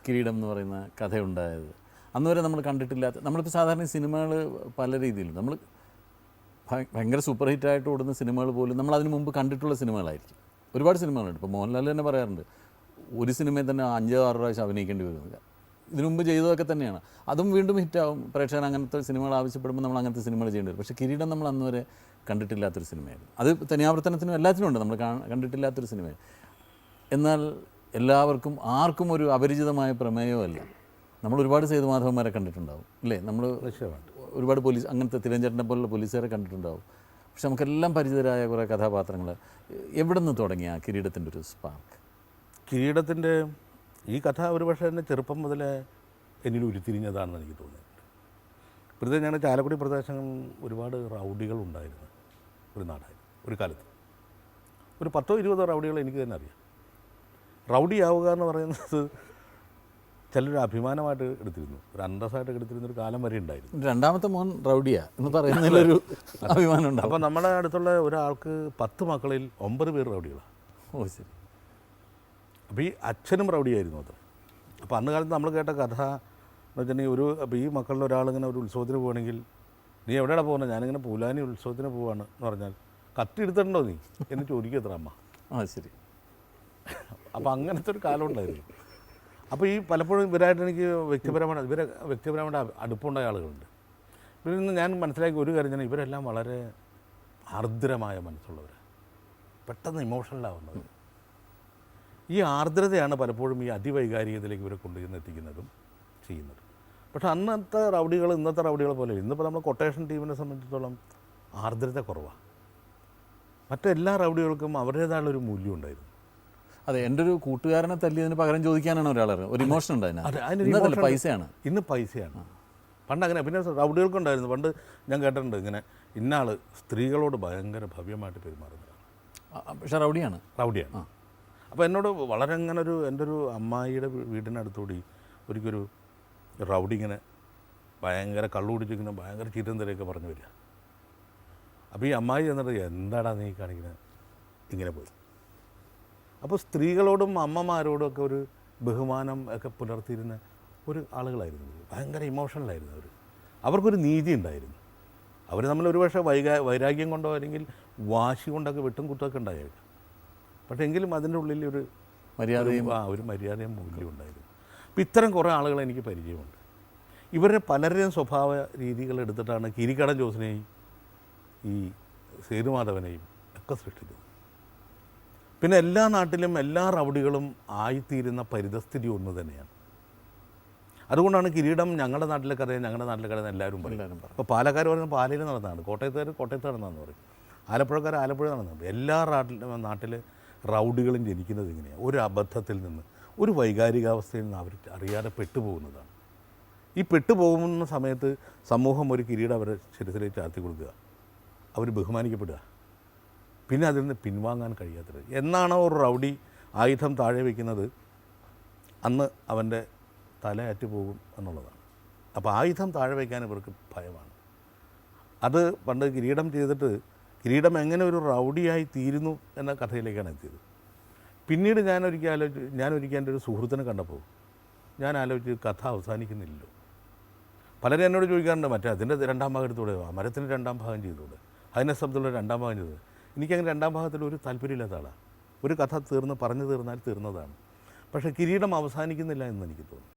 കിരീടം എന്ന് പറയുന്ന കഥയുണ്ടായത്? അന്ന് വരെ നമ്മൾ കണ്ടിട്ടില്ലാത്ത, നമ്മളിപ്പോൾ സാധാരണ സിനിമകൾ പല രീതിയിലും നമ്മൾ ഭയങ്കര സൂപ്പർ ഹിറ്റായിട്ട് ഓടുന്ന സിനിമകൾ പോലും നമ്മൾ അതിന് മുമ്പ് കണ്ടിട്ടുള്ള സിനിമകളായിരിക്കും. ഒരുപാട് സിനിമകളുണ്ട്. ഇപ്പോൾ മോഹൻലാൽ തന്നെ പറയാറുണ്ട്, ഒരു സിനിമയിൽ തന്നെ 5-6 പ്രാവശ്യം അഭിനയിക്കേണ്ടി വരുന്നത്. ഇതിനു മുമ്പ് ചെയ്തതൊക്കെ തന്നെയാണ്. അതും വീണ്ടും ഹിറ്റാവും. പ്രേക്ഷകർ അങ്ങനത്തെ സിനിമകൾ ആവശ്യപ്പെടുമ്പോൾ നമ്മൾ അങ്ങനത്തെ സിനിമകൾ ചെയ്യേണ്ടി വരും. പക്ഷേ കിരീടം നമ്മൾ അന്ന് വരെ കണ്ടിട്ടില്ലാത്തൊരു സിനിമയായിരുന്നു. അത് തനിയാവർത്തനത്തിനും എല്ലാത്തിനും ഉണ്ട്, നമ്മൾ കണ്ടിട്ടില്ലാത്തൊരു സിനിമയാണ്. എന്നാൽ എല്ലാവർക്കും ആർക്കും ഒരു അപരിചിതമായ പ്രമേയമല്ല. നമ്മൾ ഒരുപാട് സേതുമാധവന്മാരെ കണ്ടിട്ടുണ്ടാവും, അല്ലേ? നമ്മൾ ഒരുപാട് പോലീസ്, അങ്ങനത്തെ തിരഞ്ചേട്ടനെ പോലുള്ള പോലീസുകാരെ കണ്ടിട്ടുണ്ടാവും. പക്ഷെ നമുക്കെല്ലാം പരിചിതരായ കുറേ കഥാപാത്രങ്ങൾ. എവിടെ നിന്ന് തുടങ്ങിയ കിരീടത്തിൻ്റെ ഒരു സ്പാർക്ക്? കിരീടത്തിൻ്റെ ഈ കഥ ഒരു പക്ഷേ എന്നെ ചെറുപ്പം മുതലേ എന്നിൽ ഉരുത്തിരിഞ്ഞതാണെന്ന് എനിക്ക് തോന്നിയിട്ടുണ്ട്. ഇപ്പോഴത്തെ ഞങ്ങളുടെ ചാലക്കുടി പ്രദേശങ്ങളിൽ ഒരുപാട് റൗഡികളുണ്ടായിരുന്നു ഒരു നാടായിരുന്നു ഒരു കാലത്ത്. ഒരു 10-20 റൗഡികൾ എനിക്ക് തന്നെ അറിയാം. റൗഡിയാവുക എന്ന് പറയുന്നത് ചിലർ അഭിമാനമായിട്ട് എടുത്തിരുന്നു, ഒരു അന്തസ്സായിട്ട് എടുത്തിരുന്നൊരു കാലം വരെ ഉണ്ടായിരുന്നു. രണ്ടാമത്തെ മോൻ റൗഡിയാ എന്ന് പറയുന്നതിലൊരു അഭിമാനം ഉണ്ട്. അപ്പോൾ നമ്മുടെ അടുത്തുള്ള ഒരാൾക്ക് 10 മക്കളിൽ 9 പേര് റൗഡികളാണ്. ഓ ശരി. അപ്പോൾ ഈ അച്ഛനും റൗഡിയായിരുന്നു അത്ര. അപ്പോൾ അന്ന് കാലത്ത് നമ്മൾ കേട്ട കഥ എന്ന് വെച്ചിട്ടുണ്ടെങ്കിൽ അപ്പോൾ ഈ മക്കളിൽ ഒരാളിങ്ങനെ ഒരു ഉത്സവത്തിന് പോകണമെങ്കിൽ, നീ എവിടെയാണ് പോകുന്നത്? ഞാനിങ്ങനെ പൂലാനി ഉത്സവത്തിന് പോവാണ് എന്ന് പറഞ്ഞാൽ, കത്തി എടുത്തിട്ടുണ്ടോ നീ എന്ന് ചോദിക്കത്ര അമ്മ. ശരി. അപ്പോൾ അങ്ങനത്തെ ഒരു കാലം ഉണ്ടായിരുന്നു. അപ്പോൾ ഈ പലപ്പോഴും ഇവരായിട്ട് എനിക്ക് വ്യക്തിപരമായിട്ട് അടുപ്പമുണ്ടായ ആളുകളുണ്ട്. ഇവരിൽ നിന്ന് ഞാൻ മനസ്സിലാക്കിയ ഒരു കാര്യം തന്നെ, ഇവരെല്ലാം വളരെ ആർദ്രമായ മനസ്സുള്ളവർ, പെട്ടെന്ന് ഇമോഷണലാവുന്നത്. ഈ ആർദ്രതയാണ് പലപ്പോഴും ഈ അതിവൈകാരികതയിലേക്ക് ഇവരെ കൊണ്ടുചെന്ന് എത്തിക്കുന്നതും ചെയ്യുന്നതും. പക്ഷേ അന്നത്തെ റൗഡികൾ ഇന്നത്തെ റൗഡികളെ പോലെ, ഇന്നിപ്പോൾ നമ്മൾ കൊട്ടേഷൻ ടീമിനെ സംബന്ധിച്ചിടത്തോളം ആർദ്രത കുറവാണ്. മറ്റെല്ലാ റൗഡികൾക്കും അവരുടേതായുള്ളൊരു മൂല്യം ഉണ്ടായിരുന്നു. അതെ, എൻ്റെ ഒരു കൂട്ടുകാരനെ തല്ലിയതിന് പകരം ചോദിക്കാനാണ് ഒരാൾ ഒരു ഇമോഷൻ ഉണ്ടായിരുന്നത്. പൈസയാണ്, ഇന്ന് പൈസയാണ്. പണ്ട് അങ്ങനെ. പിന്നെ റൗഡികൾക്കുണ്ടായിരുന്നു. പണ്ട് ഞാൻ കേട്ടിട്ടുണ്ട് ഇങ്ങനെ ഇന്നാൾ സ്ത്രീകളോട് ഭയങ്കര ഭവ്യമായിട്ട് പെരുമാറുന്നതാണ്. പക്ഷേ റൗഡിയാണ്. അപ്പോൾ എന്നോട് വളരെ അങ്ങനെ എൻ്റെ ഒരു അമ്മായിയുടെ വീടിനടുത്തുകൂടി ഒരിക്കലൊരു റൗഡി ഇങ്ങനെ ഭയങ്കര കള്ളുകുടിച്ചിങ്ങനെ ഭയങ്കര ചീത്തം തരെയൊക്കെ പറഞ്ഞു വരിക. അപ്പോൾ ഈ അമ്മായി എന്നിട്ട്, എന്താടാ നീ കാണിക്കുന്നത്, ഇങ്ങനെ പോയി. അപ്പോൾ സ്ത്രീകളോടും അമ്മമാരോടും ഒക്കെ ഒരു ബഹുമാനം ഒക്കെ പുലർത്തിയിരുന്ന ഒരു ആളുകളായിരുന്നു. ഭയങ്കര ഇമോഷണലായിരുന്നു അവർ. അവർക്കൊരു നീതി ഉണ്ടായിരുന്നു. അവർ നമ്മൾ ഒരുപക്ഷെ വൈരാഗ്യം കൊണ്ടോ അല്ലെങ്കിൽ വാശി കൊണ്ടൊക്കെ വെട്ടും കുത്തൊക്കെ ഉണ്ടായേക്കാം. പക്ഷേ എങ്കിലും അതിൻ്റെ ഉള്ളിൽ ഒരു മര്യാദയും മൂല്യം ഉണ്ടായിരുന്നു. അപ്പോൾ ഇത്തരം കുറേ ആളുകളെ എനിക്ക് പരിചയമുണ്ട്. ഇവരുടെ പലരുടെയും സ്വഭാവ രീതികൾ എടുത്തിട്ടാണ് കിരീടം ജോസിനെയും ഈ സേതുമാധവനെയും ഒക്കെ സൃഷ്ടിച്ചത്. പിന്നെ എല്ലാ നാട്ടിലും എല്ലാ റൗഡികളും ആയിത്തീരുന്ന പരിതസ്ഥിതി ഒന്ന് തന്നെയാണ്. അതുകൊണ്ടാണ് കിരീടം ഞങ്ങളുടെ നാട്ടിലെ കഥയും എല്ലാവരും പറയും. ഇപ്പോൾ പാലക്കാർ പറയുന്നത് പാലയിൽ നടന്നതാണ്, കോട്ടയത്തുകാർ കോട്ടയത്ത് നടന്നതെന്ന് പറയും, ആലപ്പുഴക്കാർ ആലപ്പുഴ നടന്നതാണ്. എല്ലാ നാട്ടിലെ റൗഡികളും ജനിക്കുന്നത് ഇങ്ങനെയാണ്. ഒരു അബദ്ധത്തിൽ നിന്ന്, ഒരു വൈകാരികാവസ്ഥയിൽ നിന്ന് അവർ അറിയാതെ പെട്ടുപോകുന്നതാണ്. ഈ പെട്ടുപോകുന്ന സമയത്ത് സമൂഹം ഒരു കിരീടം അവരെ ശിരസിലേക്ക് ചാർത്തി കൊടുക്കുക, അവർ ബഹുമാനിക്കപ്പെടുക, പിന്നെ അതിൽ നിന്ന് പിൻവാങ്ങാൻ കഴിയാത്തത്. എന്നാണോ ഒരു റൗഡി ആയുധം താഴെ വയ്ക്കുന്നത്, അന്ന് അവൻ്റെ തല അറ്റുപോകും എന്നുള്ളതാണ്. അപ്പോൾ ആയുധം താഴെ വയ്ക്കാൻ ഇവർക്ക് ഭയമാണ്. അത് പണ്ട് കിരീടം ചെയ്തിട്ട് കിരീടം എങ്ങനെ ഒരു റൗഡിയായി തീരുന്നു എന്ന കഥയിലേക്കാണ് എത്തിയത്. പിന്നീട് ഞാൻ ഒരിക്കൽ എൻ്റെ ഒരു സുഹൃത്തിനെ കണ്ടപ്പോൾ ഞാൻ ആലോചിച്ച്, കഥ അവസാനിക്കുന്നില്ലല്ലോ. പലരും എന്നോട് ചോദിക്കാറുണ്ട്, മറ്റേ അതിൻ്റെ 2ാം ഭാഗം എടുത്തുകൂടെ, മരത്തിൻ്റെ 2ാം ഭാഗം ചെയ്തുകൂടെ, അതിനെ ശബ്ദമുള്ള 2ാം ഭാഗം ചെയ്തത്. എനിക്കങ്ങനെ 2ാം ഭാഗത്തിൽ ഒരു താല്പര്യമില്ലാത്ത ആളാണ്. ഒരു കഥ പറഞ്ഞു തീർന്നാൽ തീർന്നതാണ്. പക്ഷേ കിരീടം അവസാനിക്കുന്നില്ല എന്ന് എനിക്ക് തോന്നി.